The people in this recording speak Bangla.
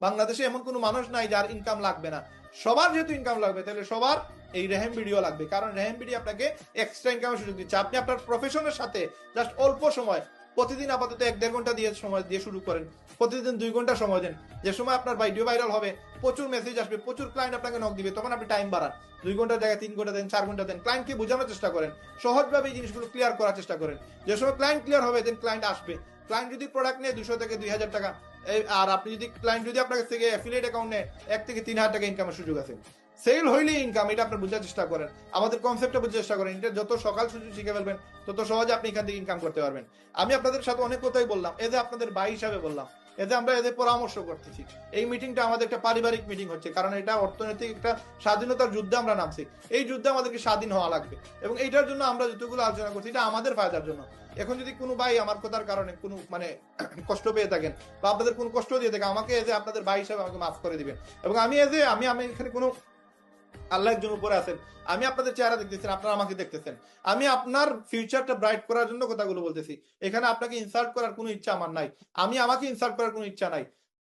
বাংলাদেশে এমন কোনো মানুষ নাই যার ইনকাম লাগবে না। সবার যেহেতু ইনকাম লাগবে, তাহলে সবার এই রেহেম ভিডিও লাগবে, কারণ রেহেম ভিডিও আপনাকে এক্সট্রা ইনকামের সুযোগ দিচ্ছে। আপনি আপনার প্রফেশনের সাথে জাস্ট অল্প সময়, প্রতিদিন আপাতত 1-1.5 ঘন্টা দিয়ে সময় দিয়ে শুরু করেন, প্রতিদিন 2 ঘন্টা সময় দেন। যে সময় আপনার ভিডিও ভাইরাল হবে, প্রচুর মেসেজ আসবে, প্রচুর ক্লায়েন্ট আপনাকে নক দিবে, তখন আপনি টাইম বাড়ান, 2 ঘন্টার জায়গায় 3 ঘন্টা দেন, 4 ঘন্টা দেন। ক্লায়েন্টকে বোঝানোর চেষ্টা করেন, সহজভাবে এই জিনিসগুলো ক্লিয়ার করার চেষ্টা করেন। যে সময় ক্লায়েন্ট ক্লিয়ার হবে, দেন ক্লায়েন্ট আসবে। ক্লায়েন্ট যদি প্রোডাক্ট নেয় 200 থেকে 2000 টাকা, আর আপনি যদি ক্লায়েন্ট যদি আপনার কাছ থেকে অ্যাফিলিয়েট অ্যাকাউন্ট নেয় 1 থেকে 3000 টাকা ইনকামের সুযোগ আছে। সেল হইলেই ইনকাম, এটা আপনার বোঝার চেষ্টা করেন, আমাদের কনসেপ্টটা বোঝার চেষ্টা করেন। এটা যত সকাল সুযোগ শিখে ফেলবেন, তত সহজে আপনি এখান থেকে ইনকাম করতে পারবেন। আমি আপনাদের সাথে অনেক কথাই বললাম, এতে আপনাদের ভাই হিসাবে বললাম, এতে আমরা এদের পরামর্শ করতেছি। এই মিটিংটা আমাদের একটা পারিবারিক মিটিং হচ্ছে, কারণ এটা অর্থনৈতিক একটা স্বাধীনতার যুদ্ধে আমরা নামছি। এই যুদ্ধে আমাদেরকে স্বাধীন হওয়া লাগবে, এবং এইটার জন্য আমরা যতগুলো আলোচনা করছি এটা আমাদের ফায়দার জন্য। এখন যদি কোনো ভাই আমার কথার কারণে কোনো মানে কষ্ট পেয়ে থাকেন, বা আপনাদের কোনো কষ্ট দিয়ে থাকে, আমাকে এজে আপনাদের ভাই হিসাবে আমাকে মাফ করে দিবেন। এবং আমি এজে আমি আমি এখানে কোনো আল্লাহ একজন উপরে আছেন, আমি আপনাদের চেহারা দেখতেছেন, আপনারা আমাকে দেখতেছেন। আমি আপনার ফিউচারটা ব্রাইট করার জন্য কথাগুলো বলতেছি। এখানে আপনাকে ইনসাল্ট করার কোনো ইচ্ছা আমার নাই, আমি আমাকে ইনসাল্ট করার কোনো ইচ্ছা নাই।